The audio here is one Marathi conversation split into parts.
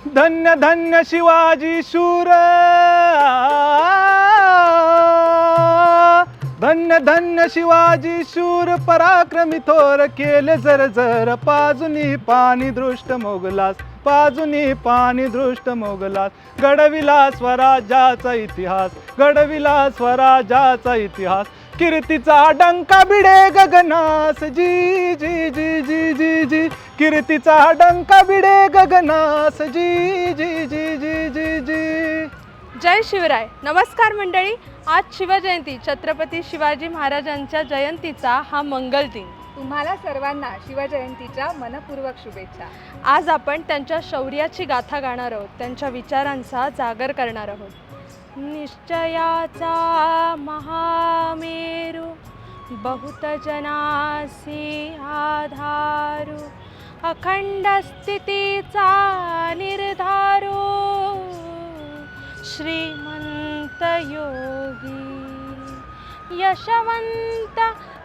धन्य धन्य शिवाजी शूर, धन्य धन्य शिवाजी शूर, पराक्रमी थोर केले जर जर, पाजुनी पाणी दृष्ट मोगलास, पाजुनी पाणी दृष्ट मोगलास, घडविला स्वराज्याचा इतिहास, घडविला स्वराज्याचा इतिहास, कीर्तीचा डंका भिडे गगनास, जी जी जी जी जी जी, कीर्तीचा डंका भिडे गगनास, जी जी जी जी जी जी. जय शिवराय. नमस्कार मंडळी. आज शिवजयंती, छत्रपती शिवाजी महाराजांच्या जयंतीचा हा मंगल दिन. तुम्हाला सर्वांना शिवजयंतीच्या मनपूर्वक शुभेच्छा. आज आपण त्यांच्या शौर्याची गाथा गाणार आहोत, त्यांच्या विचारांचा जागर करणार आहोत. निश्चयाचा महामेरू, बहुत जनासी आधारू, अखंड स्थितीचा निर्धारू, श्रीमंत योगी, यशवंत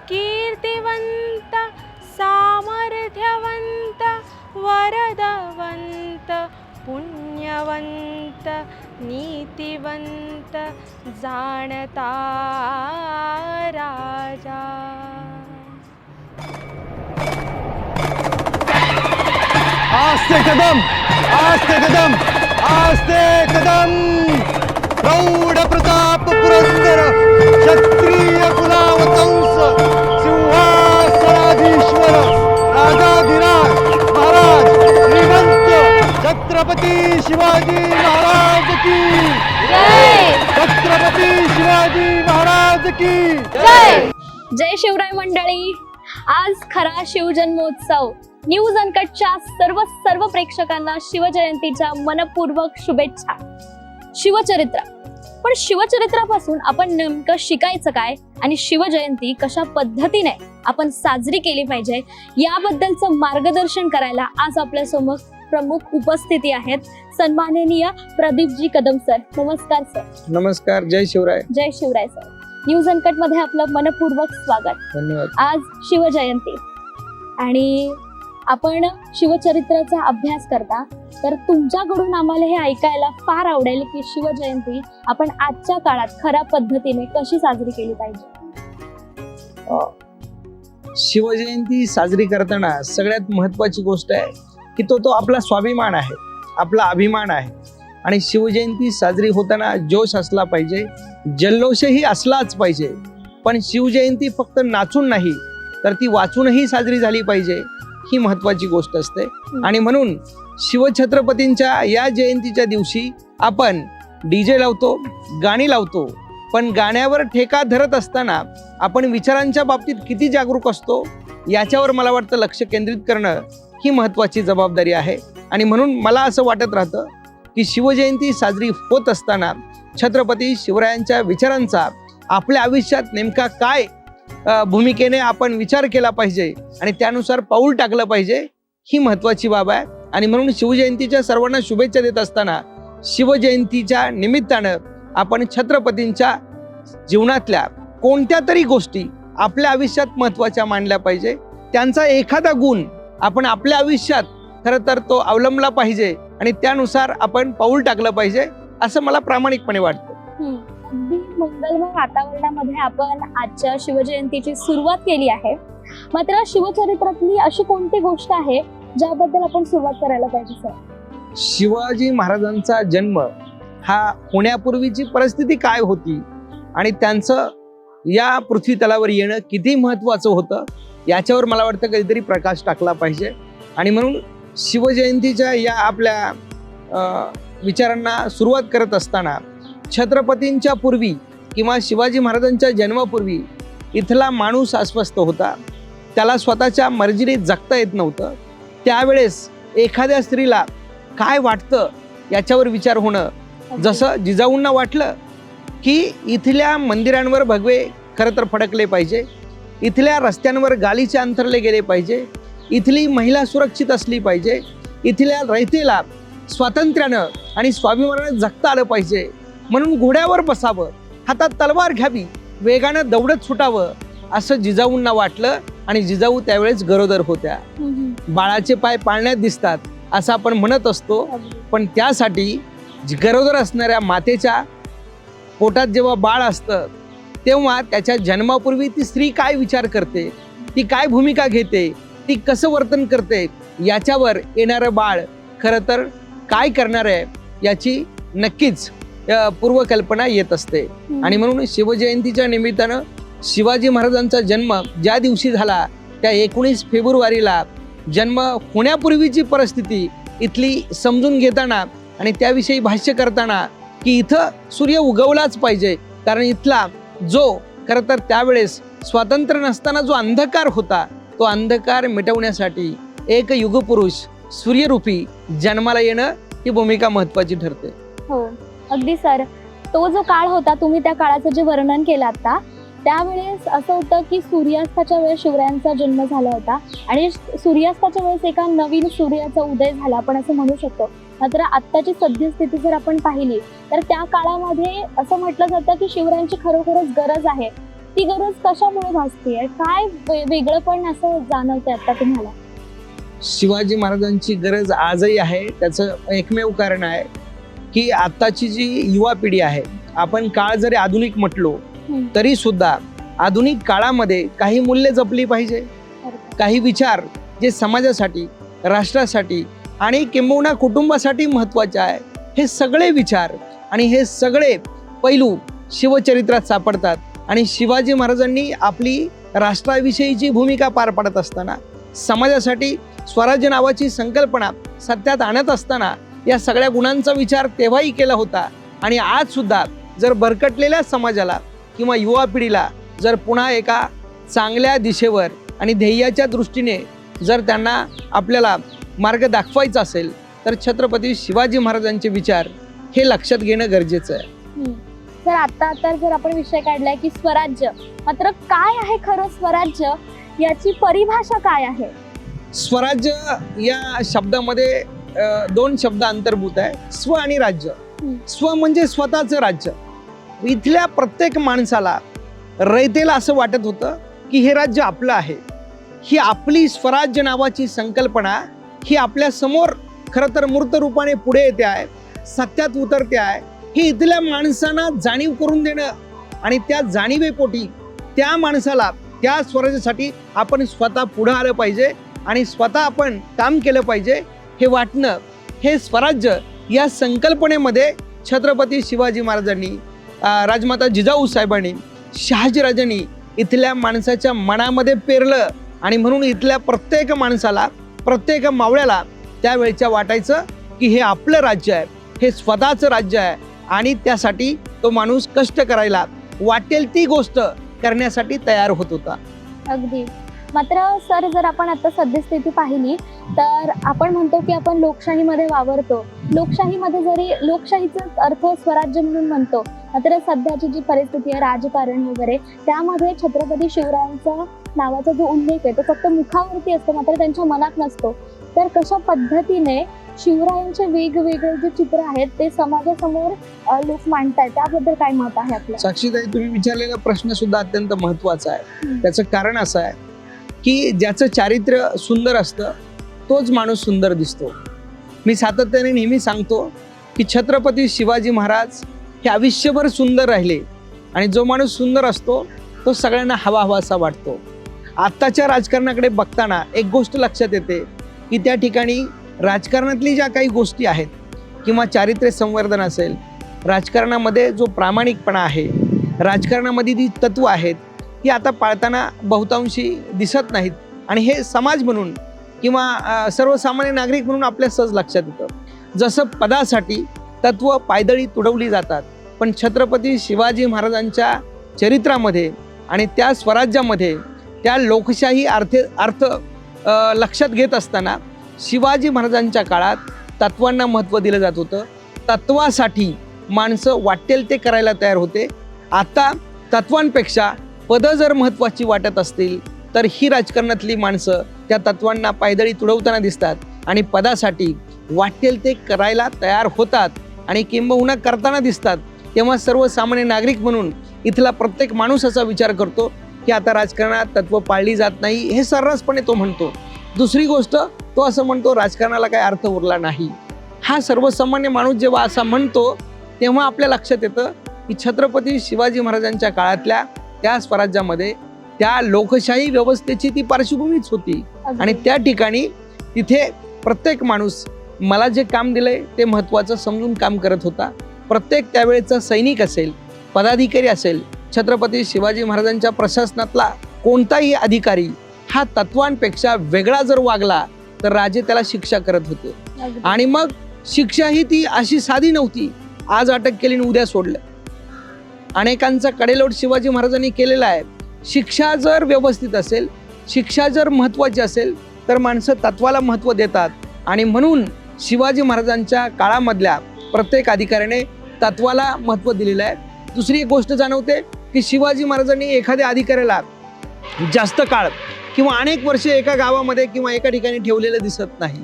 कीर्तिवंत, सामर्थ्यवंत, वरदवंत, पुण्यवंत, नीतिवंत, जाणता राजा. आस्ते कदम, आस्ते कदम, आस्ते कदम, प्रौढ प्रताप पुरंदर, क्षत्रिय कुलावतंस, सिंहासनाधीश्वर, राजाधिराज महाराज श्रीमंत छत्रपती शिवाजी महाराज की जय. छत्रपती शिवाजी महाराज की जय. जय शिवराय मंडळी. आज खरा शिवजन्मोत्सव. न्यूज अनकटच्या सर्व प्रेक्षकांना शिवजयंतीच्या मनपूर्वक शुभेच्छा. शिवचरित्र, पण शिवचरित्रापासून आपण नेमकं शिकायचं काय आणि शिवजयंती कशा पद्धतीने आपण साजरी केली पाहिजे याबद्दलचं मार्गदर्शन करायला आज आपल्यासमोर प्रमुख उपस्थिती आहेत. सन्माननीय प्रदीपजी कदम सर. नमस्कार सर. नमस्कार. जय शिवराय. जय शिवराय सर. न्यूज अनकट मध्ये आपलं मनपूर्वक स्वागत. धन्यवाद. आज शिवजयंती आणि आपण शिवचरित्राचा अभ्यास करता, तर तुमच्याकडून आम्हाला हे ऐकायला फार आवडेल की शिवजयंती आपण आजच्या काळात खऱ्या पद्धतीने कशी साजरी केली पाहिजे. शिवजयंती साजरी करताना सगळ्यात महत्वाची गोष्ट आहे की तो आपला स्वाभिमान आहे, आपला अभिमान आहे. आणि शिवजयंती साजरी होताना जोश असला पाहिजे, जल्लोषही असलाच पाहिजे. पण शिवजयंती फक्त नाचून नाही तर ती वाचूनही साजरी झाली पाहिजे, ही महत्वाची गोष्ट असते. आणि म्हणून शिवछत्रपतींच्या या जयंतीच्या दिवशी आपण डीजे लावतो, गाणी लावतो, पण गाण्यावर ठेका धरत असताना आपण विचारांच्या बाबतीत किती जागरूक असतो याच्यावर मला वाटतं लक्ष केंद्रित करणं ही महत्वाची जबाबदारी आहे. आणि म्हणून मला असं वाटत राहतं की शिवजयंती साजरी होत असताना छत्रपती शिवरायांच्या विचारांचा आपल्या आयुष्यात नेमका काय भूमिकेने आपण विचार केला पाहिजे आणि त्यानुसार पाऊल टाकलं पाहिजे, ही महत्वाची बाब आहे. आणि म्हणून शिवजयंतीच्या सर्वांना शुभेच्छा देत असताना शिवजयंतीच्या निमित्तानं आपण छत्रपतींच्या जीवनातल्या कोणत्या तरी गोष्टी आपल्या आयुष्यात महत्वाच्या मानल्या पाहिजे. त्यांचा एखादा गुण आपण आपल्या आयुष्यात खरं तर तो अवलंबला पाहिजे आणि त्यानुसार आपण पाऊल टाकलं पाहिजे, असं मला प्रामाणिकपणे वाटतं. अगदी मंगलमय वातावरणामध्ये आपण आजच्या शिवजयंतीची सुरुवात केली आहे. मात्र शिवचरित्रातली अशी कोणती गोष्ट आहे ज्याबद्दल आपण सुरुवात करायला पाहिजे सर? शिवाजी महाराजांचा जन्म हा होण्यापूर्वीची परिस्थिती काय होती आणि त्यांचं या पृथ्वी तलावर येणं किती महत्वाचं होतं याच्यावर मला वाटतं कधीतरी प्रकाश टाकला पाहिजे. आणि म्हणून शिवजयंतीच्या या आपल्या विचारांना सुरुवात करत असताना छत्रपतींच्या पूर्वी किंवा शिवाजी महाराजांच्या जन्मापूर्वी इथला माणूस अस्वस्थ होता, त्याला स्वतःच्या मर्जीने जगता येत नव्हतं. त्यावेळेस एखाद्या स्त्रीला काय वाटतं याच्यावर विचार होणं, जसं जिजाऊंना वाटलं की इथल्या मंदिरांवर भगवे खरं तर फडकले पाहिजे, इथल्या रस्त्यांवर गालीचे अंथरले गेले पाहिजे, इथली महिला सुरक्षित असली पाहिजे, इथल्या रयतेला स्वातंत्र्यानं आणि स्वाभिमानानं जगता आलं पाहिजे, म्हणून घोड्यावर बसावं, हातात तलवार घ्यावी, वेगानं दौडत सुटावं, असं जिजाऊंना वाटलं. आणि जिजाऊ त्यावेळेस गरोदर होत्या. बाळाचे पाय पाळण्यात दिसतात असं आपण म्हणत असतो. पण त्यासाठी गरोदर असणाऱ्या मातेच्या पोटात जेव्हा बाळ असतं तेव्हा त्याच्या जन्मापूर्वी ती स्त्री काय विचार करते, ती काय भूमिका घेते, ती कसं वर्तन करते, याच्यावर येणारं बाळ खरं तर काय करणार आहे याची नक्कीच पूर्वकल्पना येत असते. आणि म्हणून शिवजयंतीच्या निमित्तानं शिवाजी महाराजांचा जन्म ज्या दिवशी झाला त्या 19 फेब्रुवारीला जन्म होण्यापूर्वीची परिस्थिती इथली समजून घेताना आणि त्याविषयी भाष्य करताना की इथं सूर्य उगवलाच पाहिजे, कारण इथला जो खरं तर त्यावेळेस स्वातंत्र्य नसताना जो अंधकार होता तो अंधकार मिटवण्यासाठी एक युगपुरुष सूर्यरूपी जन्माला येणं ही भूमिका महत्वाची ठरते. हो अगदी सर, तो जो काळ होता, तुम्ही त्या काळाचं जे वर्णन केलं आता, त्यावेळेस असं होतं की सूर्यास्ताच्या वेळेस शिवरायांचा जन्म झाला होता आणि सूर्यास्ताच्या वेळेस एका नवीन सूर्याचा उदय झाला आपण असं म्हणू शकतो. मात्र आत्ताची सद्यस्थिती जर आपण पाहिली तर त्या काळामध्ये असं म्हटलं जातं की शिवरायांची खरोखरच गरज आहे. ती गरज कशामुळे भासतीये, काय वेगळं पण असं जाणवतंय आता तुम्हाला? शिवाजी महाराजांची गरज आजही आहे. त्याचं एकमेव कारण आहे की आत्ताची जी युवा पिढी आहे, आपण काळ जरी आधुनिक म्हटलो तरी सुद्धा आधुनिक काळामध्ये काही मूल्य जपली पाहिजे, काही विचार जे समाजासाठी, राष्ट्रासाठी आणि किंबहुना कुटुंबासाठी महत्त्वाचे आहे, हे सगळे विचार आणि हे सगळे पैलू शिवचरित्रात सापडतात. आणि शिवाजी महाराजांनी आपली राष्ट्राविषयीची भूमिका पार पाडत असताना, समाजासाठी स्वराज्य नावाची संकल्पना सत्यात आणत असताना या सगळ्या गुणांचा विचार तेव्हाही केला होता. आणि आज सुद्धा जर भरकटलेल्या समाजाला किंवा युवा पिढीला जर पुन्हा एका चांगल्या दिशेवर आणि ध्येयाच्या दृष्टीने जर त्यांना आपल्याला मार्ग दाखवायचा असेल तर छत्रपती शिवाजी महाराजांचे विचार हे लक्षात घेणं गरजेचं आहे. सर आता तर जर आपण विषय काढलाय की स्वराज्य, मात्र काय आहे खरं स्वराज्य, याची परिभाषा काय आहे? स्वराज्य या शब्दामध्ये 2 शब्द अंतर्भूत आहे, स्व आणि राज्य. स्व म्हणजे स्वतःचं राज्य. इथल्या प्रत्येक माणसाला, रयतेला असं वाटत होतं की हे राज्य आपलं आहे. ही आपली स्वराज्य नावाची संकल्पना ही आपल्या समोर खरं तर मूर्त रूपाने पुढे येते आहे, सत्यात उतरते आहे. ही इथल्या माणसांना जाणीव करून देणं आणि त्या जाणीवेपोटी त्या माणसाला त्या स्वराज्यासाठी आपण स्वतः पुढे आलं पाहिजे आणि स्वतः आपण काम केलं पाहिजे हे वाटणं, हे स्वराज्य या संकल्पनेमध्ये छत्रपती शिवाजी महाराजांनी, राजमाता जिजाऊ साहेबांनी, शहाजीराजांनी इथल्या माणसाच्या मनामध्ये पेरलं. आणि म्हणून इथल्या प्रत्येक माणसाला, प्रत्येक मावळ्याला त्यावेळच्या वाटायचं की हे आपलं राज्य आहे, हे स्वतःचं राज्य आहे आणि त्यासाठी तो माणूस कष्ट करायला, वाटेल ती गोष्ट करण्यासाठी तयार होत होता. अगदी. मात्र सर जर आपण आता सद्यस्थिती पाहिली तर आपण म्हणतो की आपण लोकशाहीमध्ये वावरतो. लोकशाहीमध्ये जरी लोकशाहीचा अर्थ स्वराज्य म्हणून म्हणतो, मात्र सध्याची जी परिस्थिती आहे, राजकारण वगैरे, त्यामध्ये छत्रपती शिवरायांचा नावाचा जो उल्लेख आहे तो फक्त मुखावरती असतो, मात्र त्यांच्या मनात नसतो. तर कशा पद्धतीने शिवरायांचे वेगवेगळे जे चित्र आहेत ते समाजासमोर लोक मांडतायत, त्याबद्दल काय मत आहे आपलं? साक्षीताई, तुम्ही विचारलेला प्रश्न सुद्धा अत्यंत महत्वाचा आहे. त्याचं कारण असं आहे की ज्याचं चारित्र्य सुंदर असतं तोच माणूस सुंदर दिसतो. मी सातत्याने नेहमी सांगतो की छत्रपती शिवाजी महाराज हे आयुष्यभर सुंदर राहिले आणि जो माणूस सुंदर असतो तो सगळ्यांना हवा हवासा वाटतो. आत्ताच्या राजकारणाकडे बघताना एक गोष्ट लक्षात येते की त्या ठिकाणी राजकारणातली ज्या काही गोष्टी आहेत किंवा चारित्र्य संवर्धन असेल, राजकारणामध्ये जो प्रामाणिकपणा आहे, राजकारणामध्ये जी तत्व आहेत ती आता पाळताना बहुतांशी दिसत नाहीत. आणि हे समाज म्हणून किंवा सर्वसामान्य नागरिक म्हणून आपल्या सहज लक्षात येतं. जसं पदासाठी तत्व पायदळी तुडवली जातात, पण छत्रपती शिवाजी महाराजांच्या चरित्रामध्ये आणि त्या स्वराज्यामध्ये त्या लोकशाही अर्थ लक्षात घेत असताना शिवाजी महाराजांच्या काळात तत्वांना महत्त्व दिलं जात होतं. तत्वासाठी माणसं वाटेल ते करायला तयार होते. आता तत्वांपेक्षा पदं जर महत्त्वाची वाटत असतील तर ही राजकारणातली माणसं त्या तत्वांना पायदळी तुडवताना दिसतात आणि पदासाठी वाटेल ते करायला तयार होतात आणि किंबहुना करताना दिसतात. तेव्हा सर्वसामान्य नागरिक म्हणून इथला प्रत्येक माणूस असा विचार करतो की आता राजकारणात तत्व पाळली जात नाही, हे सर्रासपणे तो म्हणतो. दुसरी गोष्ट, तो असं म्हणतो राजकारणाला काही अर्थ उरला नाही. हा सर्वसामान्य माणूस जेव्हा असा म्हणतो तेव्हा आपल्या लक्षात येतं की छत्रपती शिवाजी महाराजांच्या काळातल्या त्या स्वराज्यामध्ये त्या लोकशाही व्यवस्थेची ती पार्श्वभूमीच होती. आणि त्या ठिकाणी तिथे प्रत्येक माणूस मला जे काम दिलंय ते महत्त्वाचं समजून काम करत होता. प्रत्येक त्यावेळेचा सैनिक असेल, पदाधिकारी असेल, छत्रपती शिवाजी महाराजांच्या प्रशासनातला कोणताही अधिकारी हा तत्वांपेक्षा वेगळा जर वागला तर राजे त्याला शिक्षा करत होते. आणि मग शिक्षा ही ती अशी साधी नव्हती, आज अटक केली आणि उद्या सोडलं. अनेकांचा कडेलोट शिवाजी महाराजांनी केलेला आहे. शिक्षा जर व्यवस्थित असेल, शिक्षा जर महत्त्वाची असेल तर माणसं तत्वाला महत्त्व देतात. आणि म्हणून शिवाजी महाराजांच्या काळामधल्या प्रत्येक अधिकाऱ्याने तत्वाला महत्त्व दिलेलं आहे. दुसरी एक गोष्ट जाणवते की शिवाजी महाराजांनी एखाद्या अधिकाऱ्याला जास्त काळ किंवा अनेक वर्षे एका गावामध्ये किंवा एका ठिकाणी ठेवलेलं दिसत नाही.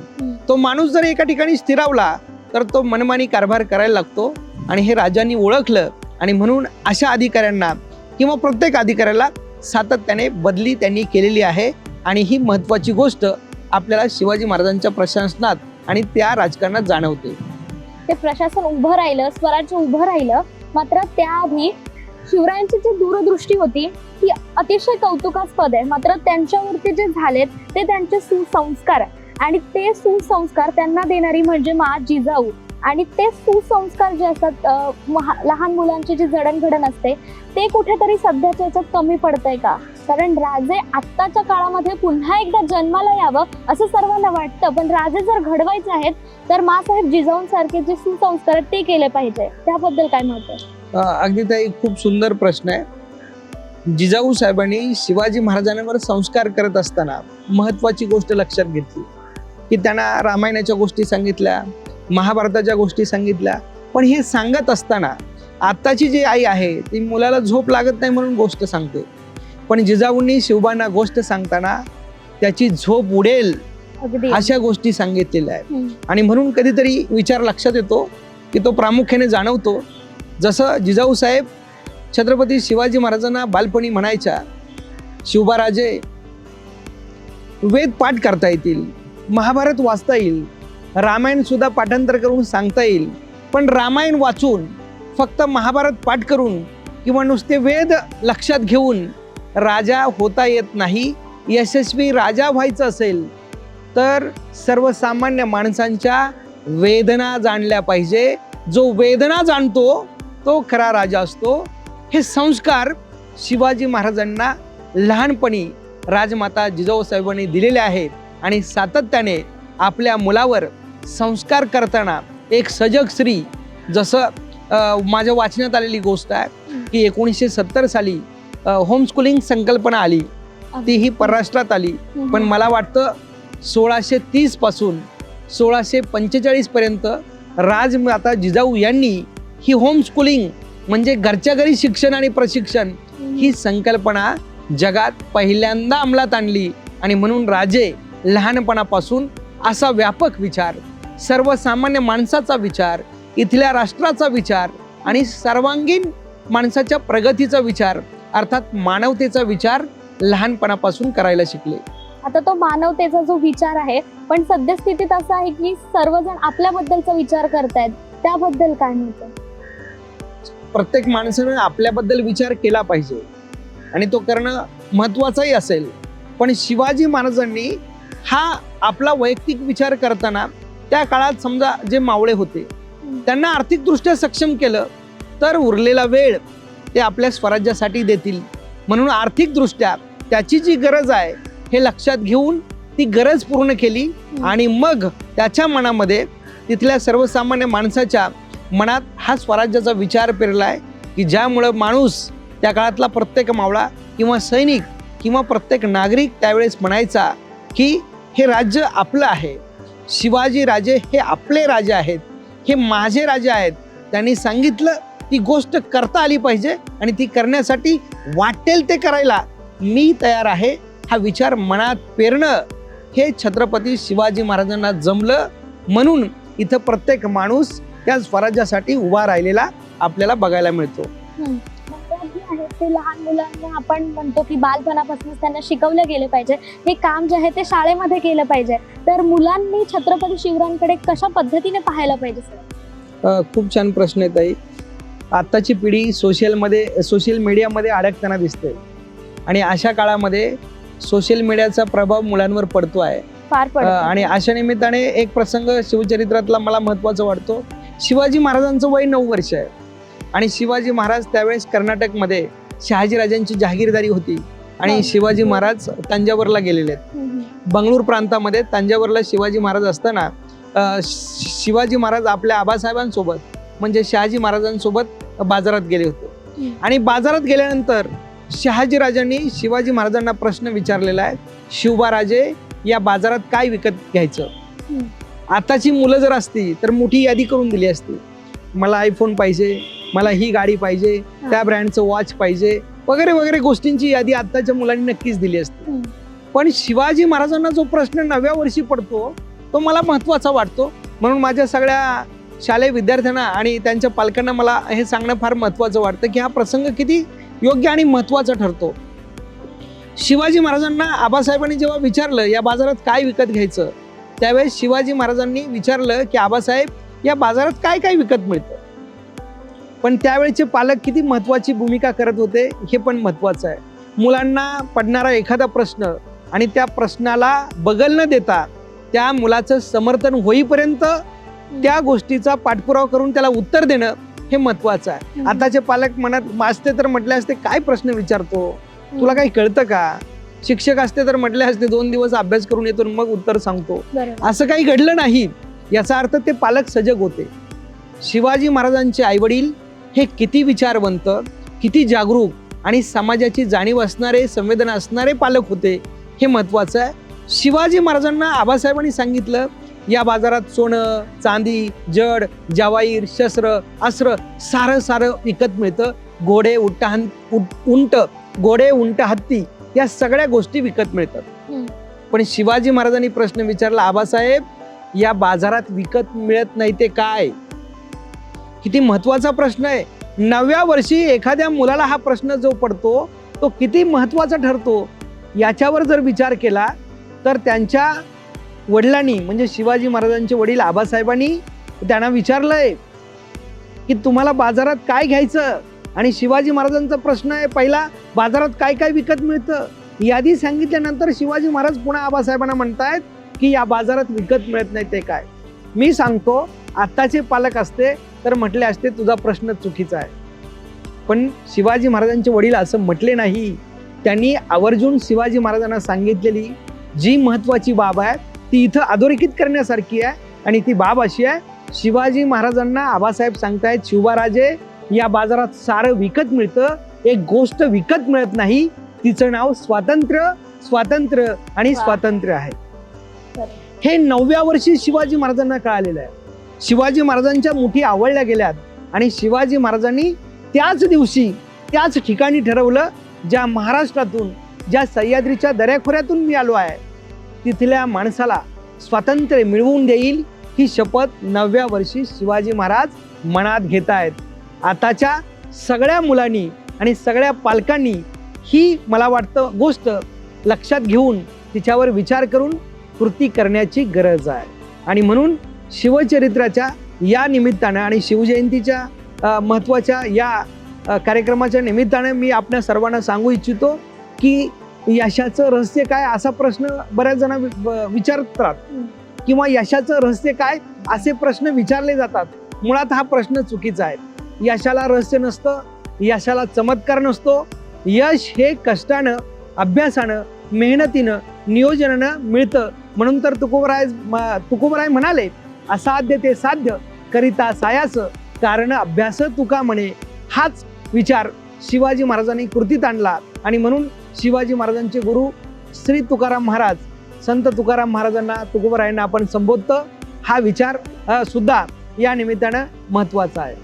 तो माणूस जर एका ठिकाणी स्थिरावला तर तो मनमानी कारभार करायला लागतो. आणि हे राजांनी ओळखलं आणि म्हणून अशा अधिकाऱ्यांना किंवा प्रत्येक अधिकाऱ्याला सातत्याने बदली त्यांनी केलेली आहे. आणि ही महत्त्वाची गोष्ट आपल्याला शिवाजी महाराजांच्या प्रशासनात आणि त्या राजकारणात जाणवते. ते प्रशासन उभं राहिलं, स्वराज्य उभं राहिलं, मात्र त्याआधी शिवरायांची जी दूरदृष्टी होती ती अतिशय कौतुकास्पद आहे. मात्र त्यांच्यावरती जे झालेत ते त्यांचे सुसंस्कार, आणि ते सुसंस्कार त्यांना देणारी म्हणजे मा जिजाऊ. आणि ते सुसंस्कार जे असतात, लहान मुलांची जी जडणघडण असते ते कुठेतरी सध्याच्या याच्यात कमी पडतंय का? कारण राजे आत्ताच्या काळामध्ये पुन्हा एकदा जन्माला यावं असं सर्वांना वाटतं, पण राजे जर घडवायचे आहेत तर मासाहेब जिजाऊंसारखे जे सुसंस्कार आहेत ते केले पाहिजे. त्याबद्दल काय मत आहे? अगदी ताई, खूप सुंदर प्रश्न आहे. जिजाऊ साहेबांनी शिवाजी महाराजांवर संस्कार करत असताना महत्त्वाची गोष्ट लक्षात घेतली की त्यांना रामायणाच्या गोष्टी सांगितल्या, महाभारताच्या गोष्टी सांगितल्या. पण हे सांगत असताना आत्ताची जी आई आहे ती मुलाला झोप लागत नाही म्हणून गोष्ट सांगते, पण जिजाऊंनी शिवबांना गोष्ट सांगताना त्याची झोप उडेल अशा गोष्टी सांगितलेल्या आहेत. आणि म्हणून कधीतरी विचार लक्षात येतो की तो प्रामुख्याने जाणवतो. जसं जिजाऊ साहेब छत्रपती शिवाजी महाराजांना बालपणी म्हणायच्या, शिवबाराजे वेद पाठ करता येतील, महाभारत वाचता येईल, रामायण सुद्धा पाठांतर करून सांगता येईल, पण रामायण वाचून फक्त महाभारत पाठ करून किंवा नुसते वेद लक्षात घेऊन राजा होता येत नाही. यशस्वी राजा व्हायचं असेल तर सर्वसामान्य माणसांच्या वेदना जाणल्या पाहिजे. जो वेदना जाणतो तो खरा राजा असतो. हे संस्कार शिवाजी महाराजांना लहानपणी राजमाता जिजाऊ साहेबांनी दिलेले आहेत. आणि सातत्याने आपल्या मुलावर संस्कार करताना एक सजग स्त्री, जसं माझ्या वाचण्यात आलेली गोष्ट आहे की 1970 साली होमस्कूलिंग संकल्पना आली, ती ही परराष्ट्रात आली. पण मला वाटतं 1630 पासून 1645 पर्यंत राजमाता जिजाऊ यांनी ही होमस्कूलिंग म्हणजे घरच्या घरी शिक्षण आणि प्रशिक्षण ही संकल्पना जगात पहिल्यांदा अंमलात आणली. आणि म्हणून राजे लहानपणापासून असा व्यापक विचार, सर्वसामान्य माणसाचा विचार, इथल्या राष्ट्राचा विचार आणि सर्वांगीण माणसाच्या प्रगतीचा विचार अर्थात मानवतेचा विचार लहानपणापासून करायला शिकले. आता तो मानवतेचा जो विचार आहे, पण सद्यस्थितीत असं आहे की सर्वजण आपल्याबद्दलचा विचार करतायत, त्याबद्दल काय म्हणतो? प्रत्येक माणसाने आपल्याबद्दल विचार केला पाहिजे आणि तो करणं महत्त्वाचंही असेल. पण शिवाजी महाराजांनी हा आपला वैयक्तिक विचार करताना त्या काळात समजा जे मावळे होते त्यांना आर्थिकदृष्ट्या सक्षम केलं तर उरलेला वेळ ते आपल्या स्वराज्यासाठी देतील. म्हणून आर्थिकदृष्ट्या त्याची जी गरज आहे हे लक्षात घेऊन ती गरज पूर्ण केली. आणि मग त्याच्या मनामध्ये, तिथल्या सर्वसामान्य माणसाच्या मनात हा स्वराज्याचा विचार पेरलाय की ज्यामुळं माणूस, त्या काळातला प्रत्येक मावळा किंवा सैनिक किंवा प्रत्येक नागरिक त्यावेळेस म्हणायचा की हे राज्य आपलं आहे, शिवाजी राजे हे आपले राजे आहेत, हे माझे राजे आहेत. त्यांनी सांगितलं ती गोष्ट करता आली पाहिजे आणि ती करण्यासाठी वाटेल ते करायला मी तयार आहे. हा विचार मनात पेरणं हे छत्रपती शिवाजी महाराजांना जमलं. म्हणून इथं प्रत्येक माणूस त्या स्वराज्यासाठी उभा राहिलेला आपल्याला बघायला मिळतो. ते लहान मुलांना आपण म्हणतो की बालपणापासून त्यांना शिकवलं गेलं पाहिजे, हे काम जे आहे ते शाळेमध्ये केलं पाहिजे. तर मुलांनी छत्रपती शिवरायांकडे कशा पद्धतीने पाहायला पाहिजे सर? खूप छान प्रश्न आहे ताई. आत्ताची पिढी सोशल मीडियामध्ये अडकताना दिसते आणि अशा काळामध्ये सोशल मीडियाचा प्रभाव मुलांवर पडतो आहे. फार पडतो. आणि अशा निमित्ताने एक प्रसंग शिवचरित्रातला मला महत्त्वाचा वाटतो. शिवाजी महाराजांचं वय 9 वर्ष आहे आणि शिवाजी महाराज त्यावेळेस कर्नाटकमध्ये शहाजीराजांची जहागीरदारी होती आणि शिवाजी महाराज तंजावरला गेलेले आहेत. बंगळूर प्रांतामध्ये तंजावरला शिवाजी महाराज असताना शिवाजी महाराज आपल्या आबासाहेबांसोबत म्हणजे शहाजी महाराजांसोबत बाजारात गेले होते आणि बाजारात गेल्यानंतर शहाजीराजांनी शिवाजी महाराजांना प्रश्न विचारलेला आहे, शिवबाराजे या बाजारात काय विकत घ्यायचं? आताची मुलं जर असती तर मोठी यादी करून दिली असती, मला आयफोन पाहिजे, मला ही गाडी पाहिजे, त्या ब्रँडचं वॉच पाहिजे वगैरे वगैरे गोष्टींची यादी आताच्या मुलांनी नक्कीच दिली असती. पण शिवाजी महाराजांना जो प्रश्न 9व्या वर्षी पडतो तो मला महत्त्वाचा वाटतो. म्हणून माझ्या सगळ्या शालेय विद्यार्थ्यांना आणि त्यांच्या पालकांना मला हे सांगणं फार महत्त्वाचं वाटतं की हा प्रसंग किती योग्य आणि महत्त्वाचा ठरतो. शिवाजी महाराजांना आबासाहेबांनी जेव्हा विचारलं या बाजारात काय विकत घ्यायचं, त्यावेळेस शिवाजी महाराजांनी विचारलं की आबासाहेब या बाजारात काय काय विकत मिळतं. पण त्यावेळेचे पालक किती महत्त्वाची भूमिका करत होते हे पण महत्त्वाचं आहे. मुलांना पडणारा एखादा प्रश्न आणि त्या प्रश्नाला बगल न देता त्या मुलाचं समर्थन होईपर्यंत त्या गोष्टीचा पाठपुरावा करून त्याला उत्तर देणं हे महत्त्वाचं आहे. आताचे पालक म्हणत असते तर म्हटले असते काय प्रश्न विचारतो, तुला काही कळतं का? शिक्षक असते तर म्हटले असते 2 दिवस अभ्यास करून येतो मग उत्तर सांगतो. असं काही घडलं नाही. याचा अर्थ ते पालक सजग होते. शिवाजी महाराजांचे आईवडील हे किती विचारवंत, किती जागरूक आणि समाजाची जाणीव असणारे, संवेदना असणारे पालक होते हे महत्त्वाचं आहे. शिवाजी महाराजांना आबासाहेबांनी सांगितलं या बाजारात सोनं, चांदी, जड, जवाईर, शस्त्र, अस्त्र सारं विकत मिळतं. घोडे, उंट, हत्ती या सगळ्या गोष्टी विकत मिळतात. पण शिवाजी महाराजांनी प्रश्न विचारला, आबासाहेब या बाजारात विकत मिळत नाही ते काय? किती महत्वाचा प्रश्न आहे. 9व्या वर्षी एखाद्या मुलाला हा प्रश्न जो पडतो तो किती महत्वाचा ठरतो याच्यावर जर विचार केला तर त्यांच्या वडिलांनी म्हणजे शिवाजी महाराजांचे वडील आबासाहेबांनी त्यांना विचारलंय की तुम्हाला बाजारात काय घ्यायचं, आणि शिवाजी महाराजांचा प्रश्न आहे पहिला बाजारात काय काय विकत मिळतं. यादी सांगितल्यानंतर शिवाजी महाराज पुन्हा आबासाहेबांना म्हणतायत की या बाजारात विकत मिळत नाही ते काय. मी सांगतो आत्ताचे पालक असते तर म्हटले असते तुझा प्रश्न चुकीचा आहे. पण शिवाजी महाराजांचे वडील असं म्हटले नाही. त्यांनी आवर्जून शिवाजी महाराजांना सांगितलेली जी महत्वाची बाब आहे ती इथं अधोरेखित करण्यासारखी आहे आणि ती बाब अशी आहे, शिवाजी महाराजांना आबासाहेब सांगतायत शिवबाराजे या बाजारात सारं विकत मिळतं, एक गोष्ट विकत मिळत नाही, तिचं नाव स्वातंत्र्य आणि स्वातंत्र्य आहे. हे 9व्या वर्षी शिवाजी महाराजांना कळालेलं आहे. शिवाजी महाराजांच्या मुठी आवळल्या गेल्यात आणि शिवाजी महाराजांनी त्याच दिवशी त्याच ठिकाणी ठरवलं ज्या महाराष्ट्रातून, ज्या सह्याद्रीच्या दऱ्याखोऱ्यातून मी आलो आहे तिथल्या माणसाला स्वातंत्र्य मिळवून देईल ही शपथ 9व्या वर्षी शिवाजी महाराज मनात घेत आहेत. आताच्या सगळ्या मुलांनी आणि सगळ्या पालकांनी ही मला वाटतं गोष्ट लक्षात घेऊन तिच्यावर विचार करून कृती करण्याची गरज आहे. आणि म्हणून शिवचरित्राच्या या निमित्तानं आणि शिवजयंतीच्या महत्त्वाच्या या कार्यक्रमाच्या निमित्तानं मी आपल्या सर्वांना सांगू इच्छितो की यशाचं रहस्य काय असा प्रश्न बऱ्याच जण विचारतात किंवा यशाचं रहस्य काय असे प्रश्न विचारले जातात. मुळात हा प्रश्न चुकीचा आहे. यशाला रहस्य नसतं, यशाला चमत्कार नसतो. यश हे कष्टानं, अभ्यासानं, मेहनतीनं, नियोजनानं मिळतं. म्हणून तर तुकोबराय म्हणाले, असाध्य ते साध्य करिता सायास कारण अभ्यास तुका म्हणे. हाच विचार शिवाजी महाराजांनी कृतीत आणला आणि म्हणून शिवाजी महाराजांचे गुरु श्री तुकाराम महाराज, संत तुकाराम महाराजांना, तुकोबरायांना आपण संबोधतो. हा विचार सुद्धा या निमित्तानं महत्वाचा आहे.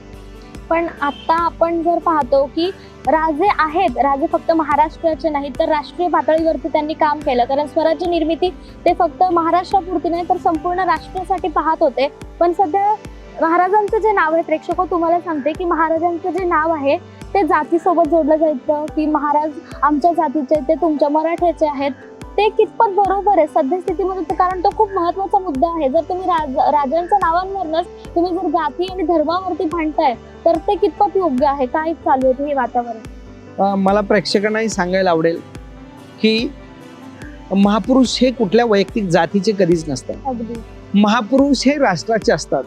पण आता आपण जर पाहतो की राजे आहेत, राजे फक्त महाराष्ट्राचे नाही तर राष्ट्रीय पातळीवरती त्यांनी काम केलं. कारण स्वराज्य निर्मिती ते फक्त महाराष्ट्रापुरती नाही तर संपूर्ण राष्ट्रासाठी पाहत होते. पण सध्या महाराजांचं जे नाव आहे, प्रेक्षक तुम्हाला सांगते की महाराजांचं जे नाव आहे ते जातीसोबत जोडलं जायचं की महाराज आमच्या जातीचे ते तुमच्या मराठ्याचे आहेत, ते कितपत बरोबर आहे सद्यस्थितीमध्ये? कारण तो खूप महत्वाचा मुद्दा आहे. जर तुम्ही राजांच्या नावांवरच तुम्ही जर जाती आणि धर्मावरती भांडताय तर ते कितपत योग्य आहे? काय चालू आहे हे वातावरण? मला प्रेक्षकांनाही सांगायला आवडेल की महापुरुष हे कुठल्या वैयक्तिक जातीचे कधीच नसतात. अगदी महापुरुष हे राष्ट्राचे असतात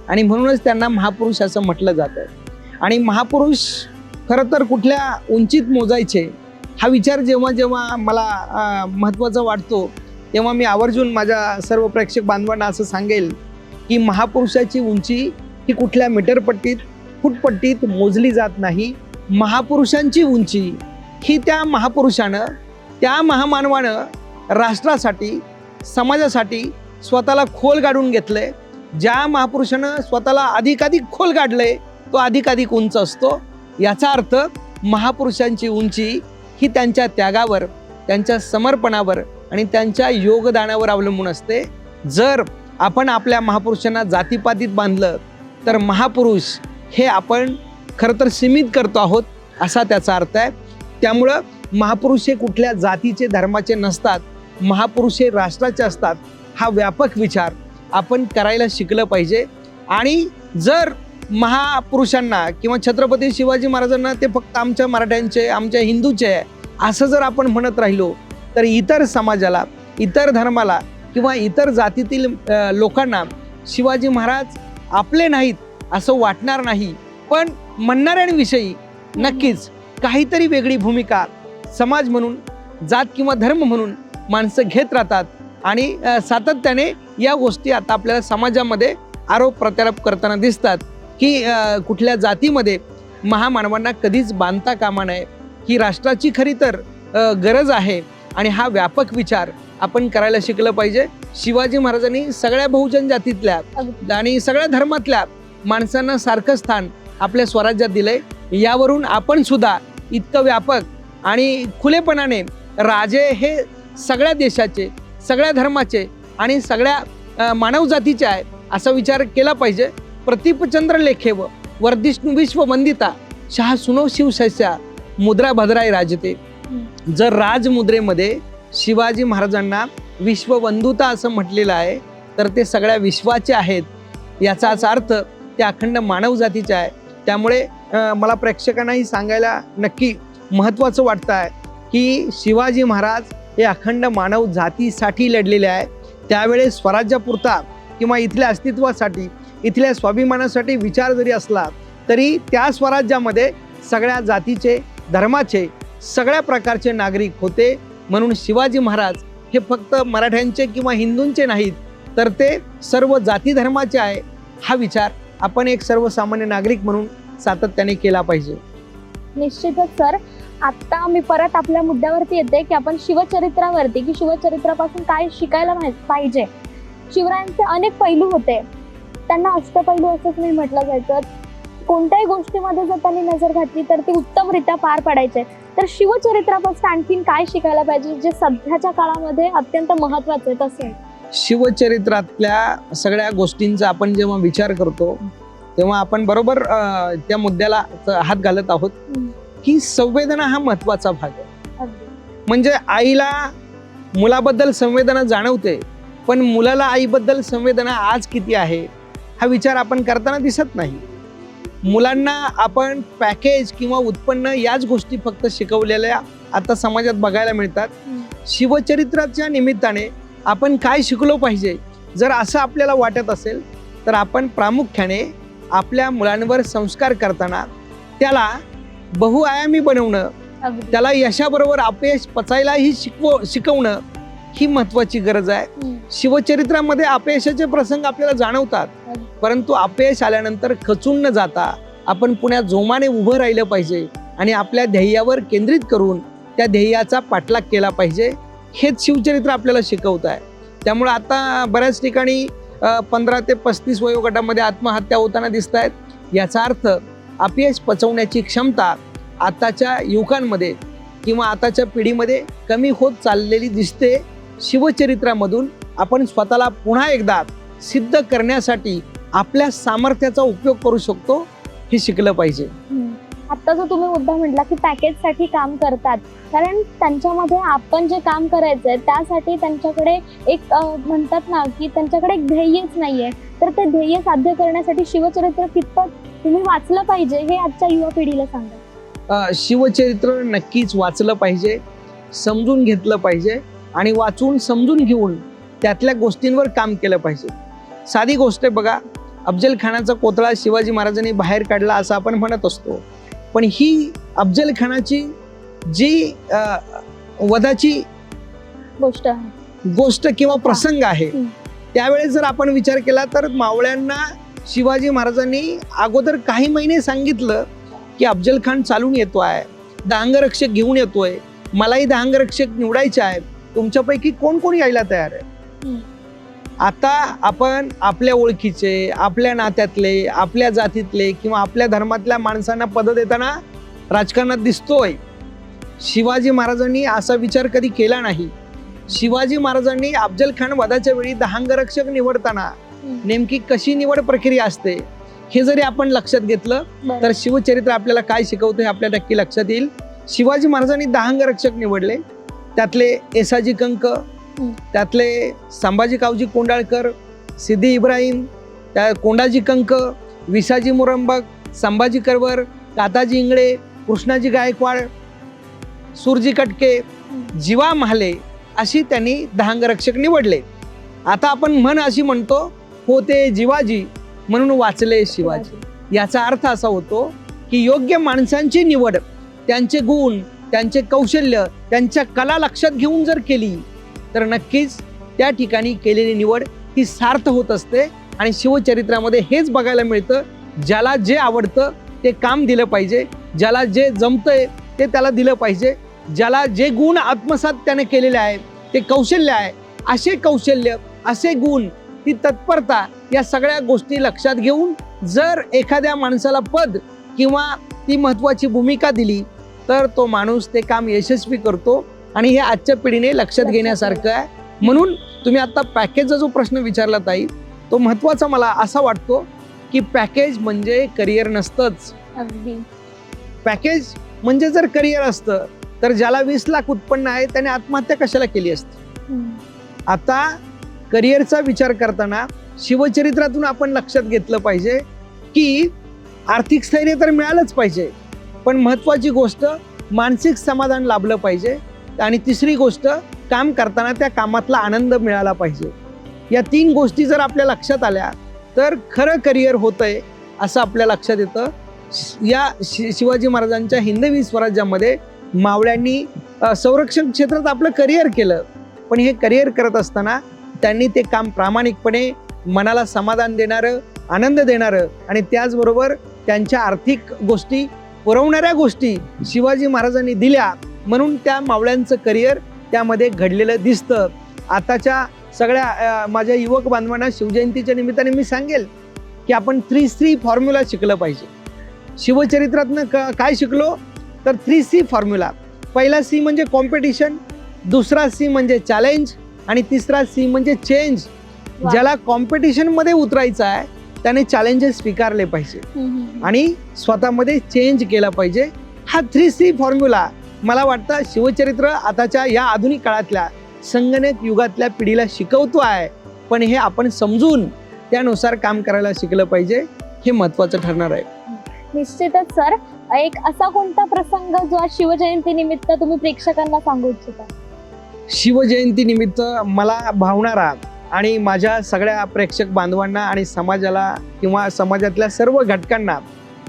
आणि म्हणूनच त्यांना महापुरुष असं म्हटलं जातं. आणि महापुरुष खरं तर कुठल्या उंचीत मोजायचे हा विचार जेव्हा जेव्हा मला महत्त्वाचा वाटतो तेव्हा मी आवर्जून माझ्या सर्व प्रेक्षक बांधवांना असं सांगेल की महापुरुषाची उंची ही कुठल्या मीटरपट्टीत फूटपट्टीत मोजली जात नाही. महापुरुषांची उंची ही त्या महापुरुषानं त्या महामानवानं राष्ट्रासाठी समाजासाठी स्वतःला खोल गाडून घेतलंय. ज्या महापुरुषानं स्वतःला अधिकाधिक खोल गाडलंय तो अधिकाधिक उंच असतो. याचा अर्थ महापुरुषांची उंची ही त्यांच्या त्यागावर, त्यांच्या समर्पणावर आणि त्यांच्या योगदानावर अवलंबून असते. जर आपण आपल्या महापुरुषांना जातीपातीत बांधलं तर महापुरुष हे आपण खरं तर सीमित करतो आहोत असा त्याचा अर्थ आहे. त्यामुळं महापुरुष हे कुठल्या जातीचे धर्माचे नसतात, महापुरुष हे राष्ट्राचे असतात. हा व्यापक विचार आपण करायला शिकलं पाहिजे. आणि जर महापुरुषांना किंवा छत्रपती शिवाजी महाराजांना ते फक्त आमच्या मराठ्यांचे, आमच्या हिंदूचे आहे असं जर आपण म्हणत राहिलो तर इतर समाजाला, इतर धर्माला किंवा इतर जातीतील लोकांना शिवाजी महाराज आपले नाहीत असं वाटणार नाही. पण म्हणणाऱ्यांविषयी नक्कीच काहीतरी वेगळी भूमिका समाज म्हणून, जात किंवा धर्म म्हणून माणसं घेत राहतात आणि सातत्याने या गोष्टी आता आपल्याला समाजामध्ये आरोप प्रत्यारोप करताना दिसतात की कुठल्या जातीमध्ये महामानवांना कधीच बांधता कामा नये. ही राष्ट्राची खरी तर गरज आहे आणि हा व्यापक विचार आपण करायला शिकलं पाहिजे. शिवाजी महाराजांनी सगळ्या बहुजन जातीतल्या आणि सगळ्या धर्मातल्या माणसांना सारखं स्थान आपल्या स्वराज्यात दिलंय. यावरून आपण सुद्धा इतकं व्यापक आणि खुलेपणाने राजे हे सगळ्या देशाचे, सगळ्या धर्माचे आणि सगळ्या मानव जातीचे आहे असा विचार केला पाहिजे. प्रतीपचंद्र लेखेव वर्धिष्णू विश्ववंदिता शहा सुनो शिवशस्या मुद्रा भद्राय राजते. जर राजमुद्रेमध्ये शिवाजी महाराजांना विश्ववंदुता असं म्हटलेलं आहे तर ते सगळ्या विश्वाचे आहेत. याचाच अर्थ ते अखंड मानव जातीचे आहे. त्यामुळे मला प्रेक्षकांनाही सांगायला नक्की महत्त्वाचं वाटतं आहे की शिवाजी महाराज हे अखंड मानव जातीसाठी लढलेले आहे. त्यावेळेस स्वराज्यापुरता किंवा इथल्या अस्तित्वासाठी, इथल्या स्वाभिमानासाठी विचार जरी असला तरी त्या स्वराज्यामध्ये सगळ्या जातीचे, धर्माचे, सगळ्या प्रकारचे नागरिक होते. म्हणून शिवाजी महाराज हे फक्त मराठ्यांचे किंवा हिंदूंचे नाहीत तर ते सर्व जाती धर्माचे आहे. हा विचार आपण एक सर्वसामान्य नागरिक म्हणून सातत्याने केला पाहिजे. निश्चितच सर. आता मी परत आपल्या मुद्द्यावरती येते की आपण शिवचरित्रावरती, की शिवचरित्रापासून काय शिकायला पाहिजे. शिवरायांचे अनेक पैलू होते, त्यांना अष्टपैलू असंच नाही म्हटलं जायचं. कोणत्याही गोष्टीमध्ये जर त्यांनी नजर घातली तर ती उत्तमरित्या पार पाडायचे. तर शिवचरित्रापासून आणखीन काय शिकायला पाहिजे जे सध्याच्या काळामध्ये अत्यंत महत्वाचं आहे? तसे शिवचरित्रातल्या सगळ्या गोष्टींचा आपण जेव्हा विचार करतो तेव्हा आपण बरोबर त्या मुद्द्याला हात घालत आहोत की संवेदना हा महत्वाचा भाग आहे. म्हणजे आईला मुलाबद्दल संवेदना जाणवते पण मुलाला आईबद्दल संवेदना आज किती आहे हा विचार आपण करताना दिसत नाही. मुलांना आपण पॅकेज किंवा उत्पन्न याच गोष्टी फक्त शिकवलेल्या आता समाजात बघायला मिळतात. शिवचरित्राच्या निमित्ताने आपण काय शिकलो पाहिजे जर असं आपल्याला वाटत असेल तर आपण प्रामुख्याने आपल्या मुलांवर संस्कार करताना त्याला बहुआयामी बनवणं, त्याला यशाबरोबर अपयश पचायलाही शिकवणं ही महत्वाची गरज आहे. शिवचरित्रामध्ये अपयशाचे प्रसंग आपल्याला जाणवतात परंतु अपयश आल्यानंतर खचून न जाता आपण पुन्हा जोमाने उभं राहिलं पाहिजे आणि आपल्या ध्येयावर केंद्रित करून त्या ध्येयाचा पाठलाग केला पाहिजे. हेच शिवचरित्र आपल्याला शिकवत आहे. त्यामुळे आता बऱ्याच ठिकाणी 15 ते 35 वयोगटामध्ये आत्महत्या होताना दिसत आहेत. याचा अर्थ अपयश पचवण्याची क्षमता आताच्या युवकांमध्ये किंवा आताच्या पिढीमध्ये कमी होत चाललेली दिसते. शिवचरित्रामधून आपण स्वतःला पुन्हा एकदा सिद्ध करण्यासाठी आपल्या सामर्थ्याचा उपयोग करू शकतो हे शिकलं पाहिजे. आता जो तुम्ही मुद्दा म्हटला की पॅकेजसाठी काम करतात, कारण त्यांच्यामध्ये आपण जे काम करायचंय त्यासाठी त्यांच्याकडे एक म्हणतात ना की त्यांच्याकडे एक ध्येयच नाहीये. तर ते ध्येय साध्य करण्यासाठी शिवचरित्र कितपत तुम्ही वाचलं पाहिजे हे आजच्या युवा पिढीला सांगा. शिवचरित्र नक्कीच वाचलं पाहिजे, समजून घेतलं पाहिजे आणि वाचून समजून घेऊन त्यातल्या गोष्टींवर काम केलं पाहिजे. साधी गोष्ट आहे बघा, अफजल खानाचा कोथळा शिवाजी महाराजांनी बाहेर काढला असं आपण म्हणत असतो, पण ही अफजल खानाची जी वधाची गोष्ट किंवा प्रसंग आहे, त्यावेळेस जर आपण विचार केला तर मावळ्यांना शिवाजी महाराजांनी अगोदर काही महिने सांगितलं की अफजल खान चालून येतोय, अंगरक्षक घेऊन येतोय, मलाही अंगरक्षक निवडायचे आहेत, तुमच्यापैकी कोण कोण यायला तयार आहे. आता आपण आपल्या ओळखीचे, आपल्या नात्यातले, आपल्या जातीतले किंवा आपल्या धर्मातल्या माणसांना पद देताना राजकारणात दिसतोय. शिवाजी महाराजांनी असा विचार कधी केला नाही. शिवाजी महाराजांनी अफजल खान वधाच्या वेळी अंगरक्षक निवडताना नेमकी कशी निवड प्रक्रिया असते हे जरी आपण लक्षात घेतलं तर शिवचरित्र आपल्याला काय शिकवतं हे आपल्या नक्की लक्षात येईल. शिवाजी महाराजांनी अंगरक्षक निवडले, त्यातले येसाजी कंक, त्यातले संभाजी कावजी कोंडाळकर, सिद्धी इब्राहिम, त्या कोंडाजी कंक, विसाजी मुरंबक, संभाजी करवर, ताताजी इंगळे, कृष्णाजी गायकवाड, सुरजी कटके, जीवा महाले अशी त्यांनी अंगरक्षक निवडले. आता आपण म्हण अशी म्हणतो, होते जीवाजी म्हणून वाचले शिवाजी. याचा अर्थ असा होतो की योग्य माणसांची निवड त्यांचे गुण, त्यांचे कौशल्य, त्यांच्या कला लक्षात घेऊन जर केली तर नक्कीच त्या ठिकाणी केलेली निवड ही सार्थ होत असते. आणि शिवचरित्रामध्ये हेच बघायला मिळतं, ज्याला जे आवडतं ते काम दिलं पाहिजे, ज्याला जे जमतंय ते त्याला दिलं पाहिजे, ज्याला जे गुण आत्मसात त्याने केलेले आहेत ते कौशल्य आहे, असे कौशल्य, असे गुण, ती तत्परता, या सगळ्या गोष्टी लक्षात घेऊन जर एखाद्या माणसाला पद किंवा ती महत्त्वाची भूमिका दिली तर तो माणूस ते काम यशस्वी करतो. आणि हे आजच्या पिढीने लक्षात घेण्यासारखं आहे. म्हणून तुम्ही आता पॅकेजचा जो प्रश्न विचारला ताई, तो महत्त्वाचा मला असा वाटतो की पॅकेज म्हणजे करिअर नसतंच. पॅकेज म्हणजे जर करिअर असतं तर ज्याला 20 लाख उत्पन्न आहे त्याने आत्महत्या कशाला केली असती. आता करिअरचा विचार करताना शिवचरित्रातून आपण लक्षात घेतलं पाहिजे की आर्थिक स्थैर्य तर मिळालंच पाहिजे, पण महत्त्वाची गोष्ट मानसिक समाधान लाभलं पाहिजे. आणि तिसरी गोष्ट, काम करताना त्या कामातला आनंद मिळाला पाहिजे. या 3 गोष्टी जर आपल्या लक्षात आल्या तर खरं करिअर होतंय असं आपल्या लक्षात येतं. या शिवाजी महाराजांच्या हिंदवी स्वराज्यामध्ये मावळ्यांनी संरक्षण क्षेत्रात आपलं करिअर केलं, पण हे करिअर करत असताना त्यांनी ते काम प्रामाणिकपणे, मनाला समाधान देणारं, आनंद देणारं आणि त्याचबरोबर त्यांच्या आर्थिक गोष्टी पुरवणाऱ्या गोष्टी शिवाजी महाराजांनी दिल्या, म्हणून त्या मावळ्यांचं करिअर त्यामध्ये घडलेलं दिसतं. आताच्या सगळ्या माझ्या युवक बांधवांना शिवजयंतीच्या निमित्ताने मी सांगेल की आपण 3C फॉर्म्युला शिकलं पाहिजे. शिवचरित्रातनं काय शिकलो तर 3C फॉर्म्युला. पहिला C म्हणजे कॉम्पिटिशन, दुसरा C म्हणजे चॅलेंज आणि तिसरा C म्हणजे चेंज. ज्याला कॉम्पिटिशनमध्ये उतरायचं आहे त्याने चॅलेंजेस स्वीकारले पाहिजे आणि स्वतःमध्ये चेंज केला पाहिजे. हा 3C फॉर्म्युला मला वाटतं शिवचरित्र आताच्या या आधुनिक काळातल्या संगणक युगातल्या पिढीला शिकवतो आहे, पण हे आपण समजून त्यानुसार काम करायला शिकलं पाहिजे, हे महत्त्वाचं ठरणार आहे. निश्चितच सर, एक असा कोणता प्रसंग जो आज शिवजयंती निमित्त तुम्ही प्रेक्षकांना सांगू इच्छिता? शिवजयंती निमित्त मला भावणारा आणि माझ्या सगळ्या प्रेक्षक बांधवांना आणि समाजाला किंवा समाजातल्या सर्व घटकांना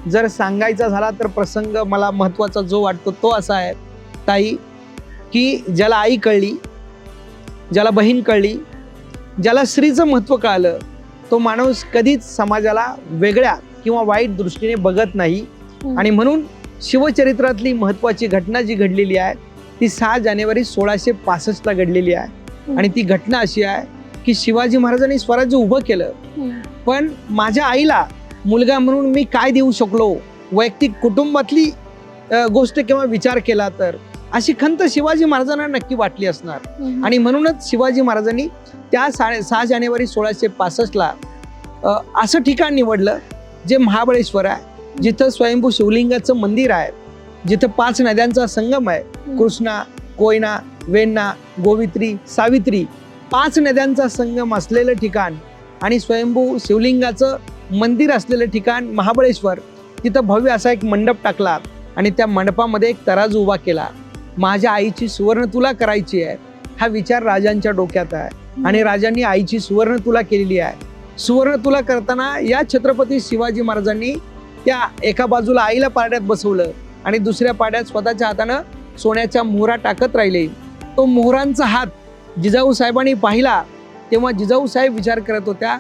जर सांगायचा झाला तर प्रसंग मला महत्त्वाचा जो वाटतो तो असा आहे ताई, की ज्याला आई कळली, ज्याला बहीण कळली, ज्याला स्त्रीचं महत्त्व कळलं, तो माणूस कधीच समाजाला वेगळ्या किंवा वाईट दृष्टीने बघत नाही. आणि म्हणून शिवचरित्रातली महत्त्वाची घटना जी घडलेली आहे ती 6 जानेवारी 1665ला घडलेली आहे. आणि ती घटना अशी आहे की शिवाजी महाराजांनी स्वराज्य उभं केलं, पण माझ्या आईला मुलगा म्हणून मी काय देऊ शकलो, वैयक्तिक कुटुंबातली गोष्ट किंवा विचार केला तर अशी खंत शिवाजी महाराजांना नक्की वाटली असणार. आणि म्हणूनच शिवाजी महाराजांनी त्या 6 जानेवारी 1665ला असं ठिकाण निवडलं जे महाबळेश्वर आहे. जिथं स्वयंभू शिवलिंगाचं मंदिर आहे, जिथं 5 नद्यांचा संगम आहे, कृष्णा, कोयना, वेण्णा, गोवित्री, सावित्री, 5 नद्यांचा संगम असलेलं ठिकाण आणि स्वयंभू शिवलिंगाचं मंदिर असलेलं ठिकाण महाबळेश्वर, तिथं भव्य असा एक मंडप टाकला आणि त्या मंडपामध्ये एक तराजू उभा केला. माझ्या आईची सुवर्ण तुला करायची आहे, हा विचार राजांच्या डोक्यात आहे आणि राजांनी आईची सुवर्ण तुला केलेली आहे. सुवर्ण तुला करताना या छत्रपती शिवाजी महाराजांनी त्या एका बाजूला आईला पारड्यात बसवलं आणि दुसऱ्या पारड्यात स्वतःच्या हातानं सोन्याच्या मोहरा टाकत राहिले. तो मोहरांचा हात जिजाऊ साहेबांनी पाहिला तेव्हा जिजाऊ साहेब विचार करत होत्या,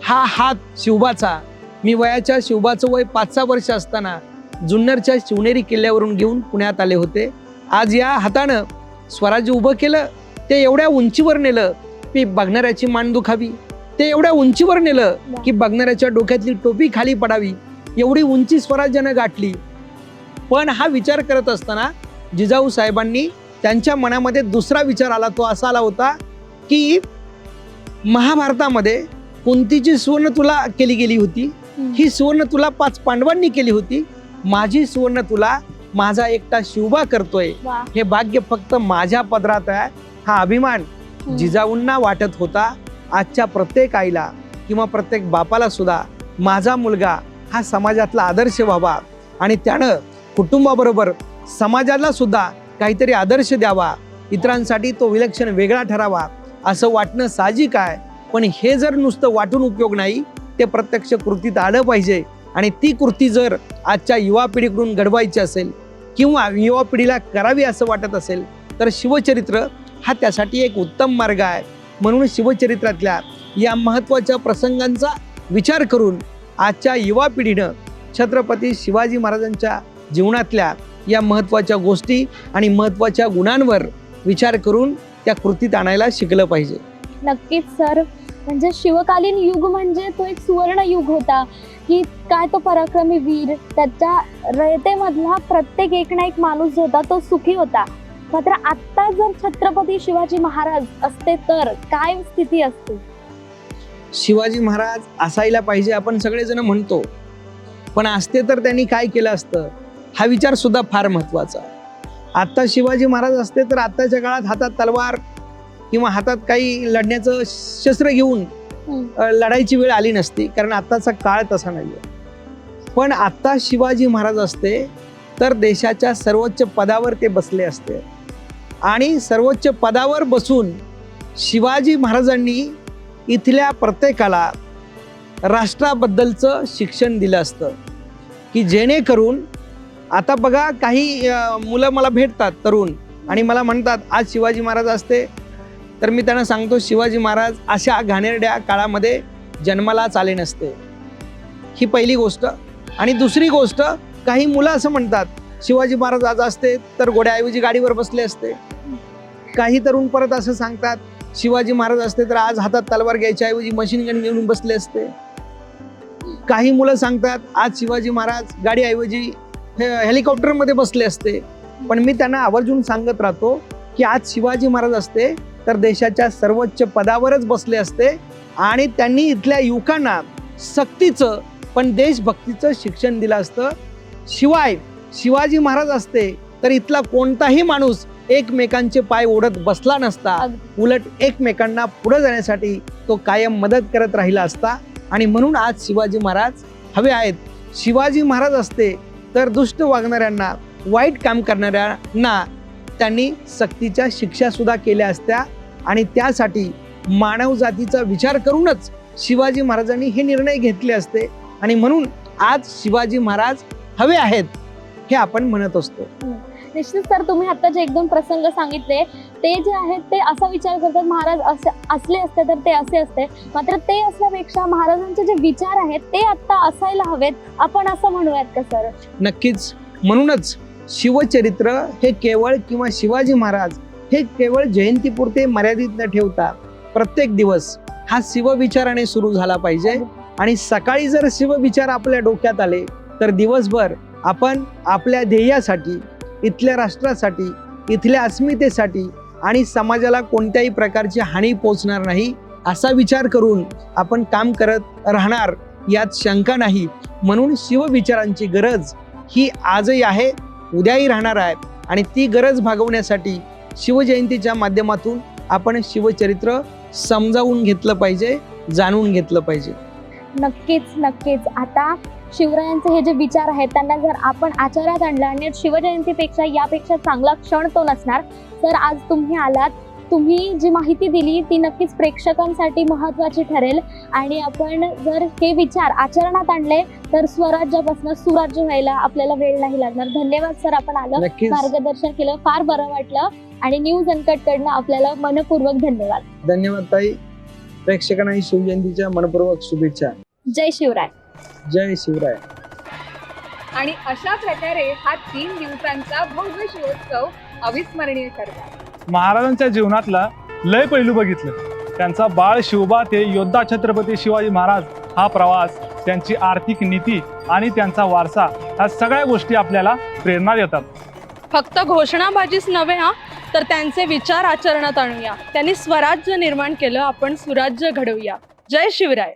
हा हात शिवबाचा. मी वयाच्या शिवबाचं वय 5-6 वर्ष असताना जुन्नरच्या शिवनेरी किल्ल्यावरून घेऊन पुण्यात आले होते. आज या हातानं स्वराज्य उभं केलं, ते एवढ्या उंचीवर नेलं की बघणाऱ्याची मान दुखावी, ते एवढ्या उंचीवर नेलं की बघणाऱ्याच्या डोक्यातली टोपी खाली पडावी, एवढी उंची स्वराज्यानं गाठली. पण हा विचार करत असताना जिजाऊ साहेबांनी त्यांच्या मनामध्ये दुसरा विचार आला. तो असा आला होता की महाभारतामध्ये कुंतीची सुवर्ण तुला केली गेली होती, ही सुवर्ण तुला 5 पांडवांनी केली होती, माझी सुवर्ण तुला माझा एकटा शिवबा करतोय, हे भाग्य फक्त माझ्या पदरात आहे. हा अभिमान जिजाऊंना वाटत होता. आजच्या प्रत्येक आईला किंवा प्रत्येक बापाला सुद्धा माझा मुलगा हा समाजातला आदर्श व्हावा आणि त्यानं कुटुंबाबरोबर समाजाला सुद्धा काहीतरी आदर्श द्यावा, इतरांसाठी तो विलक्षण वेगळा ठरावा असं वाटणं साहजिक आहे. पण हे जर नुसतं वाटून उपयोग नाही, ते प्रत्यक्ष कृतीत आलं पाहिजे आणि ती कृती जर आजच्या युवा पिढीकडून घडवायची असेल किंवा युवा पिढीला करावी असं वाटत असेल तर शिवचरित्र हा त्यासाठी एक उत्तम मार्ग आहे. म्हणून शिवचरित्रातल्या या महत्त्वाच्या प्रसंगांचा विचार करून आजच्या युवा पिढीनं छत्रपती शिवाजी महाराजांच्या जीवनातल्या या महत्त्वाच्या गोष्टी आणि महत्त्वाच्या गुणांवर विचार करून त्या कृतीत आणायला शिकलं पाहिजे. नक्कीच सर, म्हणजे शिवकालीन युग म्हणजे तो एक सुवर्ण युग होता की काय तो पराक्रमी वीर, त्याच्या रयतेमधला प्रत्येक एक ना एक माणूस जो होता तो सुखी होता. मात्र आता जर छत्रपती शिवाजी महाराज असते तर काय स्थिती असते? शिवाजी महाराज असायला पाहिजे आपण सगळेजण म्हणतो, पण असते तर त्यांनी काय केलं असतं हा विचार सुद्धा फार महत्त्वाचा. आत्ता शिवाजी महाराज असते तर आत्ताच्या काळात हातात तलवार किंवा हातात काही लढण्याचं शस्त्र घेऊन लढायची वेळ आली नसती, कारण आत्ताचा काळ तसा नाही आहे. पण आत्ता शिवाजी महाराज असते तर देशाच्या सर्वोच्च पदावर ते बसले असते आणि सर्वोच्च पदावर बसून शिवाजी महाराजांनी इथल्या प्रत्येकाला राष्ट्राबद्दलचं शिक्षण दिलं असतं की जेणेकरून आता बघा काही मुलं मला भेटतात तरुण आणि मला म्हणतात आज शिवाजी महाराज असते, तर मी त्यांना सांगतो शिवाजी महाराज अशा घाणेरड्या काळामध्ये जन्मालाच आले नसते. ही पहिली गोष्ट. आणि दुसरी गोष्ट, काही मुलं असं म्हणतात शिवाजी महाराज आज असते तर घोड्याऐवजी गाडीवर बसले असते. काही तरुण परत असं सांगतात शिवाजी महाराज असते तर आज हातात तलवार घ्यायच्या ऐवजी मशीन गन घेऊन बसले असते. काही मुलं सांगतात आज शिवाजी महाराज गाडीऐवजी हेलिकॉप्टरमध्ये बसले असते. पण मी त्यांना आवर्जून सांगत राहतो की आज शिवाजी महाराज असते तर देशाच्या सर्वोच्च पदावरच बसले असते आणि त्यांनी इथल्या युवकांना सक्तीचं पण देशभक्तीचं शिक्षण दिलं असतं. शिवाय शिवाजी महाराज असते तर इथला कोणताही माणूस एकमेकांचे पाय ओढत बसला नसता, उलट एकमेकांना पुढे जाण्यासाठी तो कायम मदत करत राहिला असता. आणि म्हणून आज शिवाजी महाराज हवे आहेत. शिवाजी महाराज असते तर दुष्ट वागणाऱ्यांना, वाईट काम करणाऱ्यांना त्यांनी सक्तीच्या शिक्षा सुद्धा केल्या असत्या आणि त्यासाठी मानव जातीचा विचार करूनच शिवाजी महाराजांनी हे निर्णय घेतले असते. आणि म्हणून आज शिवाजी महाराज हवे आहेत हे आपण म्हणत असतो. निश्चित सर, तुम्ही आता जे 1-2 प्रसंग सांगितले ते जे आहेत ते असा विचार करतात महाराज असे असले असते तर ते असे असते, मात्र ते असल्यापेक्षा महाराजांचे जे विचार आहेत ते आता असायला हवेत, आपण असं म्हणूयात का सर? नक्कीच. म्हणूनच शिवचरित्र हे केवळ किंवा शिवाजी महाराज हे केवळ जयंतीपुरते मर्यादित न ठेवता प्रत्येक दिवस हा शिवविचाराने सुरू झाला पाहिजे. आणि सकाळी जर शिवविचार आपल्या डोक्यात आले तर दिवसभर आपण आपल्या ध्येयासाठी, इथल्या राष्ट्रासाठी, इथल्या अस्मितेसाठी आणि समाजाला कोणत्याही प्रकारची हानी पोचणार नाही असा विचार करून आपण काम करत राहणार यात शंका नाही. म्हणून शिवविचारांची गरज ही आजही आहे, उद्याही राहणार आहे. आणि ती गरज भागवण्यासाठी शिवजयंतीच्या माध्यमातून आपण शिवचरित्र समजावून घेतलं पाहिजे, जाणून घेतलं पाहिजे. नक्कीच नक्कीच. आता शिवरायांचे हे जे विचार आहेत त्यांना जर आपण आचरणात आणलं आणि शिवजयंतीपेक्षा यापेक्षा चांगला क्षण तो नसणार. तर आज तुम्ही आलात, तुम्ही जी माहिती दिली ती नक्कीच प्रेक्षकांसाठी महत्त्वाची ठरेल. आणि आपण जर हे विचार आचरणात आणले तर स्वराज्यापासून सुराज्य व्हायला आपल्याला वेळ नाही लागणार. धन्यवाद सर, आपण आलं, नक्कीच मार्गदर्शन केलं, फार बरं वाटलं. आणि न्यूज अनकट कडनं आपल्याला मनपूर्वक धन्यवाद. धन्यवाद ताई. प्रेक्षकांनाही शिवजयंतीच्या मनपूर्वक शुभेच्छा. जय शिवराय. जय शिवराय. आणि अशा प्रकारे हा 3 दिवसांचा भव्य शिवोत्सव अविस्मरणीय ठरला. महाराजांच्या जीवनातला लय पैलू बघितलं. त्यांचा बाळ शिवबा ते योद्धा छत्रपती शिवाजी महाराज हा प्रवास, त्यांची आर्थिक नीती आणि त्यांचा वारसा, ह्या सगळ्या गोष्टी आपल्याला प्रेरणा देतात. फक्त घोषणाबाजीच नव्हे हा, तर त्यांचे विचार आचरणात आणूया. त्यांनी स्वराज्य निर्माण केलं, आपण सुराज्य घडवूया. जय शिवराय.